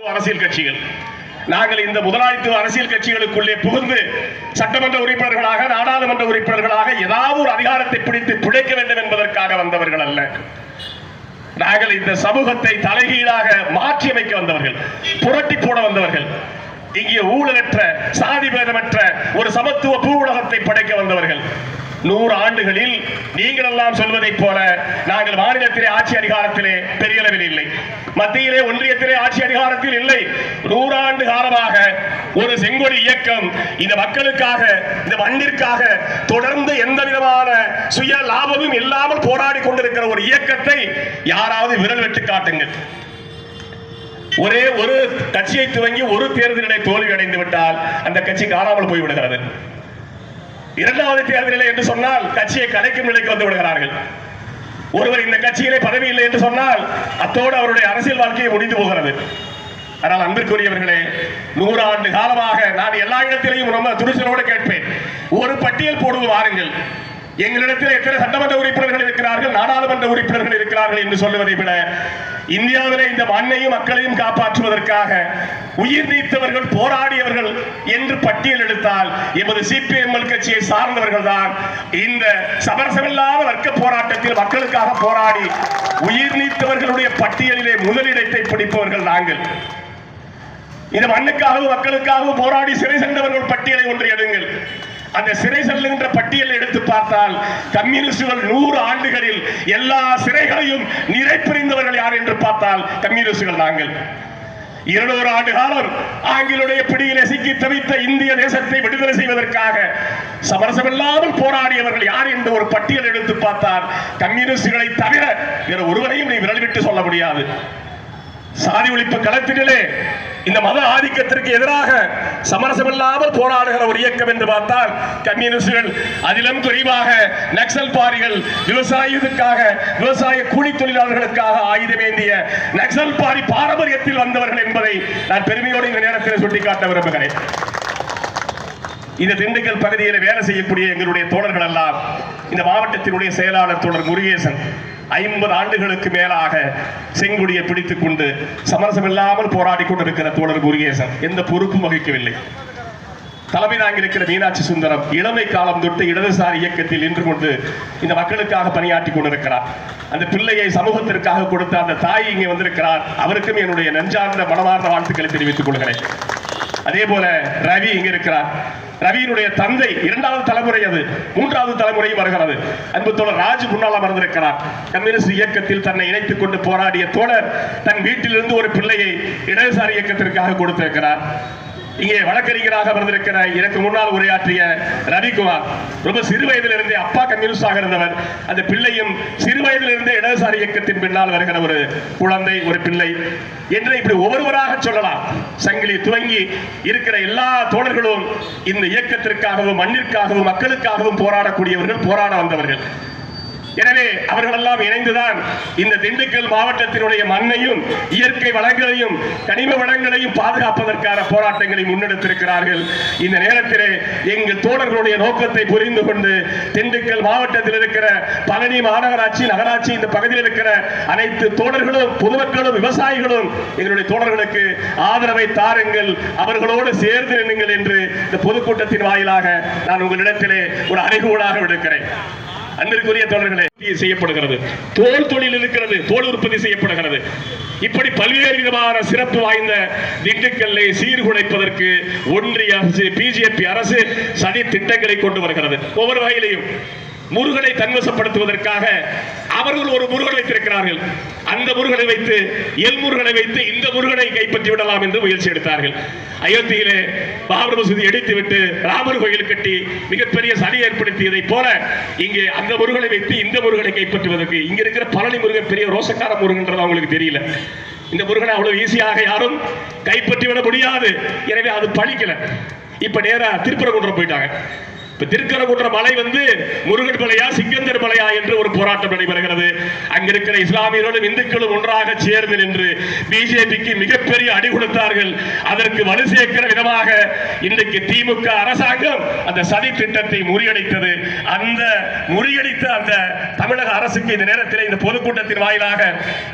அரசியல் கட்சிகள் நாங்கள் இந்த முதலாளித்துவ அரசியல் கட்சிகளுக்குள்ளே புகுந்து சட்டமன்ற உறுப்பினர்களாக நாடாளுமன்ற உறுப்பினர்களாக ஏதாவது ஒரு அதிகாரத்தை பிடித்து பிழைக்க வேண்டும் என்பதற்காக வந்தவர்கள் அல்ல. நாங்கள் இந்த சமூகத்தை தலைகீழாக மாற்றி அமைக்க வந்தவர்கள், புரட்டி போட வந்தவர்கள். இங்கே ஊழலற்ற சாதி பேதமற்ற ஒரு சமத்துவ பூ உலகத்தை படைக்க வந்தவர்கள். 100 ஆண்டுகளில் நீங்கள் எல்லாம் சொல்வதைப் போல நாங்கள் மாநிலத்திலே ஆட்சி அதிகாரத்திலே பெரிய அளவில் இல்லை, மத்தியிலே ஒன்றியத்திலே ஆட்சி அதிகாரத்தில் இல்லை. 100 ஆண்டு காலமாக ஒரு செங்கொடி இயக்கம் இந்த மக்களுக்காக, இந்த மண்ணிற்காக தொடர்ந்து எந்த விதமான சுய லாபமும் இல்லாமல் போராடி கொண்டிருக்கிற ஒரு இயக்கத்தை யாராவது விரல் வெட்டு காட்டுங்கள். ஒரே ஒரு கட்சியை துவங்கி ஒரு தேர்தலிலே தோல்வி அடைந்து விட்டால் அந்த கட்சி காணாமல் போய்விடுகிறது. இரண்டாவது தேர்தலில் என்று சொன்னால் கட்சியை கலைக்கும் நிலைக்கு வந்து விடுகிறார்கள். ஒருவர் இந்த கட்சியிலே பதவி இல்லை என்று சொன்னால் அத்தோடு அவருடைய அரசியல் வாழ்க்கையை முடிந்து போகிறது. ஆனால் அன்பிற்குரியவர்களே, 100 ஆண்டு காலமாக நான் எல்லா இடத்திலையும் ரொம்ப துணிச்சலோடு கேட்பேன், ஒரு பட்டியல் போடுவது வாருங்கள். எங்களிடத்தில் எத்தனை சட்டமன்ற உறுப்பினர்கள் இருக்கிறார்கள், நாடாளுமன்ற உறுப்பினர்கள் இருக்கிறார்கள் என்று சொல்லுவதை விட இந்தியாவிலே இந்த மண்ணையும் மக்களையும் காப்பாற்றுவதற்காக உயிர் நீத்தவர்கள், போராடியவர்கள் என்று பட்டியல் எடுத்தால் எமது சிபிஎம் கட்சியை சார்ந்தவர்கள் தான் இந்த சமரசமில்லாத வர்க்க போராட்டத்தில் மக்களுக்காக போராடி உயிர் நீத்தவர்களுடைய பட்டியலிலே முதலிடத்தை பிடிப்பவர்கள் நாங்கள். இந்த மண்ணுக்காகவும் மக்களுக்காகவும் போராடி சிறை சென்றவர்கள் பட்டியலை ஒன்று எடுங்கள். அந்த சிறை செல்லுகின்ற பட்டியலை எடுத்து பார்த்தால் கம்யூனிஸ்டுகள் 100 ஆண்டுகளில் எல்லா சிறைகளையும் நிறைப்பிரிந்தவர்கள் யார் என்று பார்த்தால் கம்யூனிஸ்டுகள் நாங்கள். 200 ஆண்டு காலம் ஆங்கிலுடைய பிடியிலே சிக்கி தவித்த இந்திய தேசத்தை விடுதலை செய்வதற்காக சமரசமில்லாமல் போராடியவர்கள் யார் என்று ஒரு பட்டியல் எடுத்து பார்த்தால் கம்யூனிஸ்டுகளை தவிர வேறு ஒருவரையும் நீ விரல்விட்டு சொல்ல முடியாது. சாதி ஒழிப்பு களத்திலே இந்த மத ஆதிக்கத்திற்கு எதிராக சமரசமில்லாமல் போராடுகிற ஒரு இயக்கம் என்று பார்த்தால் கம்யூனிஸ்டுகள், அதிலும் குறிப்பாக நக்சல் பாரிகள், விவசாயத்துக்காக, விவசாய கூலி தொழிலாளர்களுக்காக ஆயுதமேந்திய நக்சல் பாரி பாரம்பரியத்தில் வந்தவர்கள் என்பதை நான் பெருமையோடு இந்த நேரத்தில் சுட்டிக்காட்ட விரும்புகிறேன். இந்த திண்டுக்கல் பகுதியில் வேலை செய்யக்கூடிய எங்களுடைய தோழர்கள் எல்லாம், இந்த மாவட்டத்தினுடைய செயலாளர் தோழர் முருகேசன் 50 ஆண்டுகளுக்கு மேலாக செங்கொடியை பிடித்துக் கொண்டு சமரசமில்லாமல் போராடி கொண்டிருக்கிற தோழர் முருகேசன் எந்த பொறுப்பும் வகிக்கவில்லை. தலைமை தாங்கியிருக்கிற மீனாட்சி சுந்தரம் இளமை காலம் தொட்டு இடதுசாரி இயக்கத்தில் நின்று கொண்டு இந்த மக்களுக்காக பணியாற்றி கொண்டிருக்கிறார். அந்த பிள்ளையை சமூகத்திற்காக கொடுத்த அந்த தாய் இங்கே வந்திருக்கிறார். அவருக்கும் என்னுடைய நெஞ்சார்ந்த மனமார்ந்த வாழ்த்துக்களை தெரிவித்துக் கொள்கிறேன். அதே போல ரவி இங்க இருக்கிறார். ரவியினுடைய தந்தை 2வது தலைமுறை, அது 3வது தலைமுறை வருகிறது. அன்பு தோழர் ராஜ் முன்னால் அமர்ந்திருக்கிறார். கம்யூனிஸ்ட் இயக்கத்தில் தன்னை இணைத்துக் கொண்டு போராடிய தோழர் தன் வீட்டிலிருந்து ஒரு பிள்ளையை இடதுசாரி இயக்கத்திற்காக கொடுத்திருக்கிறார். இங்கே வழக்கறிஞராக வந்திருக்கிற எனக்கு முன்னால் உரையாற்றிய ரவிக்குமார் ரொம்ப சிறு வயதிலிருந்தே அப்பா கம்யூனிஸ்டாக இருந்தவர். அந்த பிள்ளையும் சிறு வயதிலிருந்தே இடதுசாரி இயக்கத்தின் பின்னால் வருகிற ஒரு குழந்தை, ஒரு பிள்ளை என்று இப்படி ஒவ்வொருவராக சொல்லலாம். சங்கிலி துவங்கி இருக்கிற எல்லா தோழர்களும் இந்த இயக்கத்திற்காகவும் மண்ணிற்காகவும் மக்களுக்காகவும் போராடக்கூடியவர்கள், போராட வந்தவர்கள். எனவே அவர்களெல்லாம் இணைந்துதான் இந்த திண்டுக்கல் மாவட்டத்தினுடைய மண்ணையும் இயற்கை வளங்களையும் கனிம வளங்களையும் பாதுகாப்பதற்கான போராட்டங்களை முன்னெடுத்திருக்கிறார்கள். இந்த நேரத்திலே எங்கள் தோழர்களுடைய நோக்கத்தை புரிந்து கொண்டு திண்டுக்கல் மாவட்டத்தில் இருக்கிற பழனி மாநகராட்சி, நகராட்சி, இந்த பகுதியில் இருக்கிற அனைத்து தோழர்களும், பொதுமக்களும், விவசாயிகளும் எங்களுடைய தோழர்களுக்கு ஆதரவை தாருங்கள், அவர்களோடு சேர்ந்து நின்னுங்கள் என்று இந்த பொதுக்கூட்டத்தின் வாயிலாக நான் உங்களிடத்திலே ஒரு அறைகூடாக விடுக்கிறேன். அன்பிற்குரிய தோழர்களே, செய்யப்படுகிறது, தோல் தொழில் இருக்கிறது, தோல் உற்பத்தி செய்யப்படுகிறது. இப்படி பல்வேறு விதமான சிறப்பு வாய்ந்த திண்டுக்கல்லை சீர்குலைப்பதற்கு ஒன்றிய அரசு, பிஜேபி அரசு சதி திட்டங்களை கொண்டு வருகிறது. ஒவ்வொரு வகையிலையும் முருகனை தன்வசப்படுத்துவதற்காக அவர்கள் ஒரு முருகனை வைத்திருக்கிறார்கள். அந்த முருகனை வைத்து, எல் முருகனை வைத்து இந்த முருகனை கைப்பற்றி விடலாம் என்று முயற்சி எடுத்தார்கள். அயோத்தியிலே பாபர் மசூதி இடித்துவிட்டு ராமர் கோயில் கட்டி மிகப்பெரிய சதி ஏற்படுத்தியதை போல இங்கே அந்த முருகனை வைத்து இந்த முருகனை கைப்பற்றுவதற்கு, இங்க இருக்கிற பழனி முருகன் பெரிய ரோசக்கார முருகன்றது அவங்களுக்கு தெரியல. இந்த முருகனை அவ்வளவு ஈஸியாக யாரும் கைப்பற்றி விட முடியாது. எனவே அது பழிக்கல. இப்ப நேரா திருப்பரங்குன்றம் போயிட்டாங்க. திருக்கரங்குன்ற மலை முருகன் மலையா சிக்கந்தர் மலையா என்று ஒரு போராட்டம் நடைபெறுகிறது. அங்கிருக்கிற இஸ்லாமியர்களும் இந்துக்களும் ஒன்றாக சேர்ந்து நின்று பிஜேபிக்கு மிகப்பெரிய அடி கொடுத்தார்கள். அதற்கு வலு சேர்க்கிற விதமாக இன்றைக்கு திமுக அரசாங்கம் அந்த சதி திட்டத்தை முறியடித்தது. அந்த முறியடித்த அந்த தமிழக அரசுக்கு இந்த நேரத்தில் இந்த பொதுக்கூட்டத்தின் வாயிலாக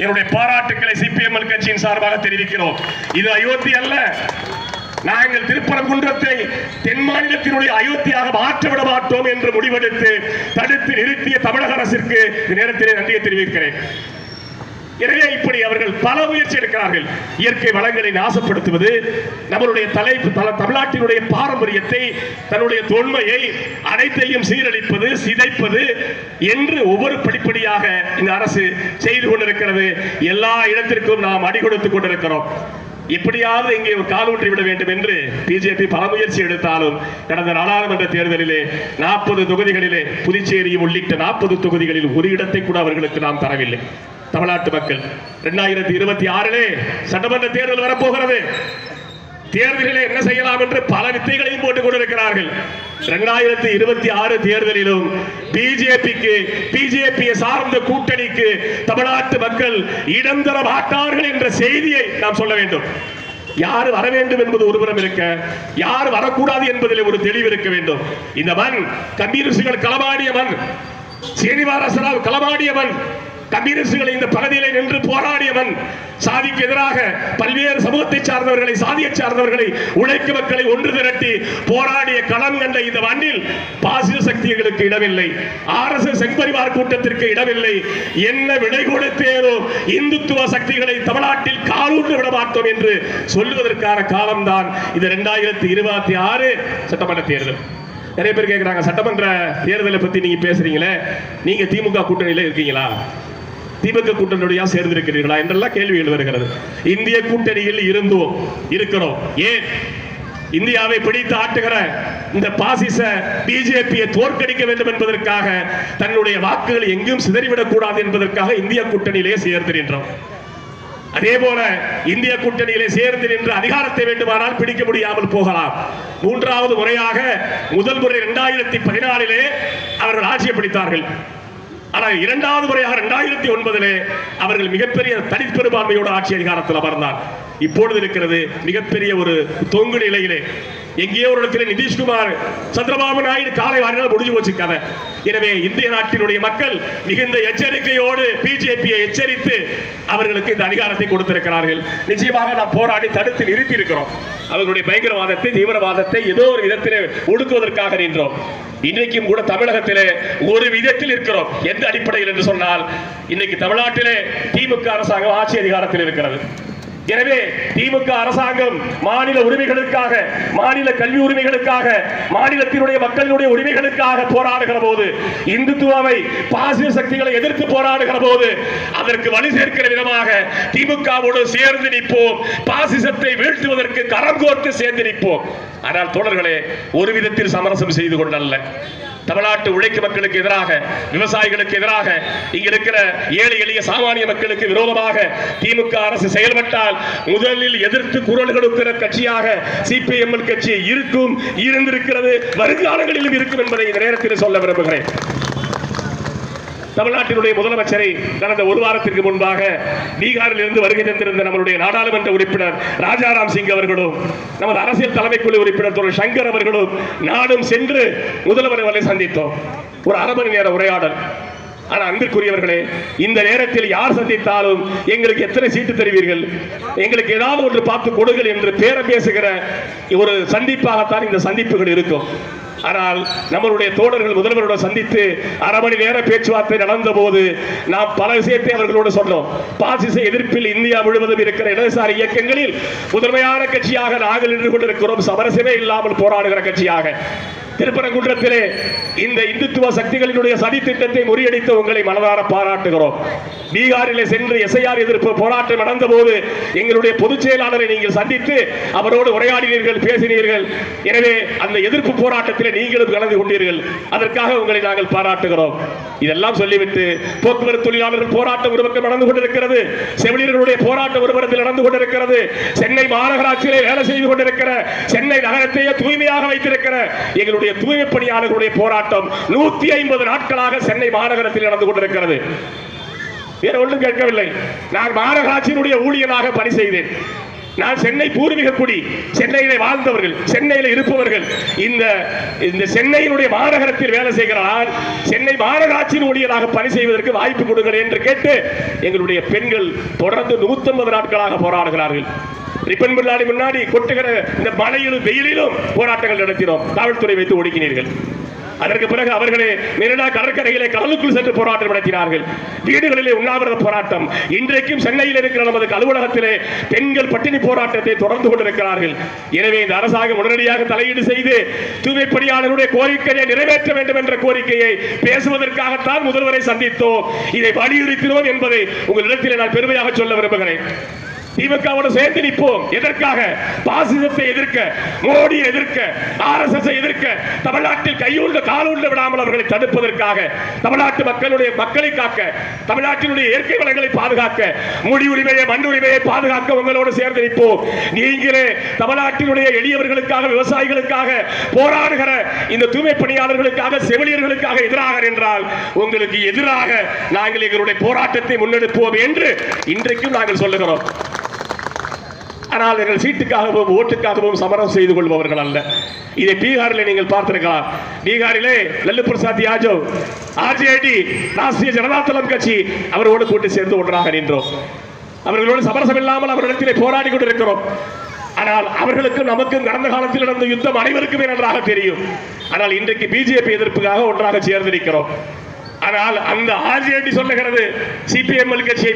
என்னுடைய பாராட்டுக்களை சிபிஎம் கட்சியின் சார்பாக தெரிவிக்கிறோம். இது அயோத்தி அல்ல. நாங்கள் திருப்பரங்குன்றத்தை தென் மாநிலத்தினுடைய அயோத்தியாக மாற்றிவிட மாட்டோம் என்று முடிவெடுத்து தடுத்து நிறுத்திய தமிழக அரசிற்கு இந்த நேரத்திலே நன்றியை தெரிவிக்கிறேன். எனவே இப்படி அவர்கள் பல முயற்சி எடுக்கிறார்கள். இயற்கை வளங்களை நாசப்படுத்துவது, நம்மளுடைய தமிழ்நாட்டினுடைய பாரம்பரியத்தை, தன்னுடைய தொன்மையை அனைத்தையும் சீரழிப்பது, சிதைப்பது என்று ஒவ்வொரு படிப்படியாக இந்த அரசு செய்து கொண்டிருக்கிறது. எல்லா இடத்திற்கும் நாம் அடி கொடுத்துக் கொண்டிருக்கிறோம். இப்படியாவது இங்கே ஒரு காலூன்றி விட வேண்டும் என்று பிஜேபி பல முயற்சி எடுத்தாலும் கடந்த நாடாளுமன்ற தேர்தலிலே 40 தொகுதிகளிலே புதுச்சேரி உள்ளிட்ட 40 தொகுதிகளில் ஒரு இடத்தை கூட அவர்களுக்கு நாம் தரவில்லை. தமிழ்நாட்டு மக்கள் 2026 சட்டமன்ற தேர்தல் வரப்போகிறது. தேர்தலிலே என்ன செய்யலாம் என்று பல வித்தைகளையும் போட்டுக் கொண்டிருக்கிறார்கள். 2026 தேர்தலிலும் பிஜேபியை சார்ந்த கூட்டணிக்கு தமிழ்நாட்டு மக்கள் இடம் தர மாட்டார்கள் என்ற செய்தியை நாம் சொல்ல வேண்டும். யார் வர வேண்டும் என்பது ஒருபுறம் இருக்க, யார் வரக்கூடாது என்பதில் ஒரு தெளிவு இருக்க வேண்டும். இந்த மண் கம்யூனிஸ்டுகள் களமாடிய மண், சீனிவாச ராவ் களமாடிய மண், கம்யூனிஸ்டுகளை இந்த பகுதியில் நின்று போராடியவன், சாதிக்கு எதிராக பல்வேறு சமூகத்தை சார்ந்தவர்களை, சாதியை சார்ந்தவர்களை, உழைக்கும் மக்களை ஒன்று திரட்டி போராடிய களம் கண்ட இந்த மண்ணில் பாசிச சக்திகளுக்கு இடமில்லை, RSS செங்கரிவார் கூட்டத்திற்கு இடமில்லை. என்ன விடை கொடுத்தேனோ இந்துத்துவ சக்திகளை தமிழ்நாட்டில் காலூன்று விட மாட்டோம் என்று சொல்லுவதற்கான காலம்தான் இது 2026 சட்டமன்ற தேர்தல். நிறைய பேர் கேட்கிறாங்க, சட்டமன்ற தேர்தலை பத்தி நீங்க பேசுறீங்களே, நீங்க திமுக கூட்டணியில இருக்கீங்களா, திமுக கூட்டணியா சேர்ந்திருக்கிறீர்களா என்றெல்லாம் கேள்விகள் வருகிறது. இந்திய கூட்டணியில் இருக்கிறோம். ஏன் இந்தியாவை பிடித்து ஆட்டுகிற இந்த பாசிச பிஜேபியை தோற்கடிக்க வேண்டும் என்பதற்காக, தன்னுடைய வாக்குகள் எங்கும் சிதறிவிடக் கூடாது என்பதற்காக இந்திய கூட்டணியிலே சேர்ந்திருக்கிறோம். அதே போல இந்திய கூட்டணியிலே சேர்ந்து நின்று அதிகாரத்தை வேண்டுமானால் பிடிக்க முடியாமல் போகலாம். மூன்றாவது முறையாக முதல் முறை 2014 அவர்கள் ஆட்சியை பிடித்தார்கள். ஆனால் இரண்டாவது முறையாக 2009 அவர்கள் மிகப்பெரிய தனிப்பெரும்பான்மையோடு ஆட்சி அதிகாரத்தில் அமர்ந்தார். இப்பொழுது இருக்கிறது மிகப்பெரிய ஒரு தொங்கு நிலையிலே. எங்கேயோ ஒரு இடத்துல நிதிஷ்குமார், சந்திரபாபு நாயுடு காலை வாரினால் முடிஞ்சு போச்சு கதை. எனவே இந்திய நாட்டினுடைய மக்கள் மிகுந்த எச்சரிக்கையோடு பிஜேபியை எச்சரித்து அவர்களுக்கு இந்த அதிகாரத்தை கொடுத்திருக்கிறார்கள். நிச்சயமாக நாம் போராடி தடுத்து நிறுத்தி இருக்கிறோம். அவர்களுடைய பயங்கரவாதத்தை, தீவிரவாதத்தை ஏதோ ஒரு விதத்திலே ஒடுக்குவதற்காக நின்றோம். இன்றைக்கும் கூட தமிழகத்திலே ஒரு விதத்தில் இருக்கிறோம். எந்த அடிப்படையில் என்று சொன்னால், இன்னைக்கு தமிழ்நாட்டிலே திமுக அரசாங்கம் ஆட்சி அதிகாரத்தில் இருக்கிறது. எனவே திமுக அரசாங்கம் மாநில உரிமைகளுக்காக, மாநில கல்வி உரிமைகளுக்காக, மாநிலத்தினுடைய மக்களுடைய உரிமைகளுக்காக போராடுகிற போது, இந்துத்துவாவை பாசிச சக்திகளை எதிர்த்து போராடுகிற போது அதற்கு வலி சேர்க்கிற விதமாக திமுகவோடு சேர்ந்து நிற்போம். பாசிசத்தை வீழ்த்துவதற்கு கரம் கோர்த்து சேர்ந்து நிற்போம். ஆனால் தோழர்களே, ஒரு விதத்தில் சமரசம் செய்து கொண்டல்ல. தமிழ்நாட்டு உழைக்கும் மக்களுக்கு எதிராக, விவசாயிகளுக்கு எதிராக, இங்க இருக்கிற ஏழை எளிய சாமானிய மக்களுக்கு விரோதமாக திமுக அரசு செயல்பட்டால் முதலில் எதிர்த்து குரல் கொடுக்கிற கட்சியாக சிபிஎம் கட்சி இருக்கும், இருந்திருக்கிறது, வருங்காலங்களிலும் இருக்கும் என்பதை இந்த நேரத்தில் சொல்ல விரும்புகிறேன். தமிழ்நாட்டினுடைய முதலமைச்சரை கடந்த ஒரு வாரத்திற்கு முன்பாக பீகாரில் இருந்து வருகை தந்திருந்த நம்முடைய நாடாளுமன்ற உறுப்பினர் ராஜாராம் சிங் அவர்களும், நமது அரசியல் தலைமைக்குழு உறுப்பினர் திரு சங்கர் அவர்களும் நாடும் சென்று முதல்வரை சந்தித்தோம். ஒரு அரை மணி நேர உரையாடல். ஆனால் அன்பிற்குரியவர்களே, இந்த நேரத்தில் யார் சந்தித்தாலும் எங்களுக்கு எத்தனை சீட்டு தருவீர்கள், எங்களுக்கு ஏதாவது ஒன்று பார்த்து கொடுங்கள் என்று பேரம் பேசுகிற ஒரு சந்திப்பாகத்தான் இந்த சந்திப்புகள் இருக்கும். ஆனால் நம்மளுடைய தோழர்கள் முதல்வரோடு சந்தித்து அரை மணி நேர பேச்சுவார்த்தை நடந்த போது நாம் பல விஷயத்தை அவர்களோடு சொன்னோம். பாசிச எதிர்ப்பில் இந்தியா முழுவதும் இருக்கிற இடதுசாரி இயக்கங்களில் முதன்மையான கட்சியாக நாங்கள் நின்று கொண்டிருக்கிறோம். சமரசமே இல்லாமல் போராடுகிற கட்சியாக. திருப்பரங்குன்றத்திலே இந்த இந்துத்துவ சக்திகளினுடைய சதி திட்டத்தை முறியடித்து உங்களை மனதார பாராட்டுகிறோம். பீகாரிலே சென்று எஸ்ஐஆர் எதிர்ப்பு போராட்டம் நடந்த போது எங்களுடைய பொதுச் செயலாளரை நீங்கள் சந்தித்து அவரோடு உரையாடினீர்கள், பேசினீர்கள். எனவே அந்த எதிர்ப்பு போராட்டத்தில் நீங்களும் கலந்து கொண்டீர்கள். அதற்காக உங்களை நாங்கள் பாராட்டுகிறோம். இதெல்லாம் சொல்லிவிட்டு போக்குவரத்து தொழிலாளர்கள் போராட்டம் ஒரு பக்கம் நடந்து கொண்டிருக்கிறது, செவிலியர்களுடைய போராட்டம் ஒரு புறத்தில் நடந்து கொண்டிருக்கிறது, சென்னை மாநகராட்சியிலே வேலை செய்து கொண்டிருக்கிற, சென்னை நகரத்தையே தூய்மையாக வைத்திருக்கிற எங்களுடைய எங்களுடைய தூய்மை பணியாளர்களுடைய போராட்டம் 150 நாட்களாக சென்னை மாநகரத்தில் நடந்து கொண்டிருக்கிறது. வேற ஒன்றும் கேட்கவில்லை. நான் மாநகராட்சியினுடைய ஊழியராக பணி செய்தேன். நான் சென்னை பூர்வீக குடி, சென்னையிலே வாழ்ந்தவர்கள், சென்னையில் இருப்பவர்கள். இந்த சென்னையினுடைய மாநகரத்தில் வேலை செய்கிறார், சென்னை மாநகராட்சியின் ஊழியராக பணி செய்வதற்கு வாய்ப்பு கொடுங்கள் என்று கேட்டு எங்களுடைய பெண்கள் தொடர்ந்து 150 நாட்களாக போராடுகிறார்கள். ரிப்பன் முன்னாடி கொட்டுகிற இந்த மழையிலும் வெயிலிலும் போராட்டங்கள் நடத்தினோம். காவல்துறை வைத்து ஒடுக்கினீர்கள். அதற்கு பிறகு அவர்களே மெரினா கடற்கரையிலே கடலுக்குள் சென்று போராட்டம் நடத்தினார்கள். வீடுகளிலே உண்ணாவிரத போராட்டம். இன்றைக்கும் சென்னையில் இருக்கிற நமது அலுவலகத்திலே பெண்கள் பட்டினி போராட்டத்தை தொடர்ந்து கொண்டிருக்கிறார்கள். எனவே இந்த அரசாங்கம் உடனடியாக தலையீடு செய்து தூய்மை பணியாளர்களுடைய கோரிக்கையை நிறைவேற்ற வேண்டும் என்ற கோரிக்கையை பேசுவதற்காகத்தான் முதல்வரை சந்தித்தோம். இதை வலியுறுத்தினோம் என்பதை உங்களிடத்தில் நான் பெருமையாக சொல்ல விரும்புகிறேன். திமுகவோடு சேர்ந்து நிற்போம். எதற்காக? பாசிசத்தை எதிர்க்க, மோடியை எதிர்க்க, RSS எதிர்க்க, தமிழ்நாட்டில் கையுள்ள காலுள்ள விடாமல் அவர்களை தடுப்பதற்காக, தமிழ்நாட்டு மக்களை காக்க, தமிழ்நாட்டினுடைய இயற்கை வளங்களை பாதுகாக்க, முடி உரிமையை, மண் உரிமையை பாதுகாக்க உங்களோடு சேர்ந்து நிற்போம். நீங்களே தமிழ்நாட்டினுடைய எளியவர்களுக்காக, விவசாயிகளுக்காக போராடுகிற இந்த தூய்மை பணியாளர்களுக்காக, செவிலியர்களுக்காக எதிராக என்றால் உங்களுக்கு எதிராக நாங்கள் எங்களுடைய போராட்டத்தை முன்னெடுப்போம் என்று இன்றைக்கும் நாங்கள் சொல்லுகிறோம். ஆனால் எங்கள் சீட்டுக்காகவும் ஓட்டுக்காகவும் சமரம் செய்து கொள்பவர்கள் அல்ல. இதை பீகாரில் நீங்கள் பார்த்திருக்கலாம். பீகாரிலே லல்லு பிரசாத் யாதவ், RJD, ராஷ்டிரிய ஜனதா தளம் கட்சி, அவரோடு கூட்டி சேர்ந்து ஒன்றாக நின்றோம். அவர்களோடு சமரசம் இல்லாமல் அவர்களிடத்திலே போராடி கொண்டிருக்கிறோம். ஆனால் அவர்களுக்கும் நமக்கும் கடந்த காலத்தில் நடந்த யுத்தம் அனைவருக்குமே நன்றாக தெரியும். ஆனால் இன்றைக்கு BJP எதிர்ப்புக்காக ஒன்றாக சேர்ந்திருக்கிறோம். ஆனால் அந்த RJD சொல்லுகிறது CPM கட்சியை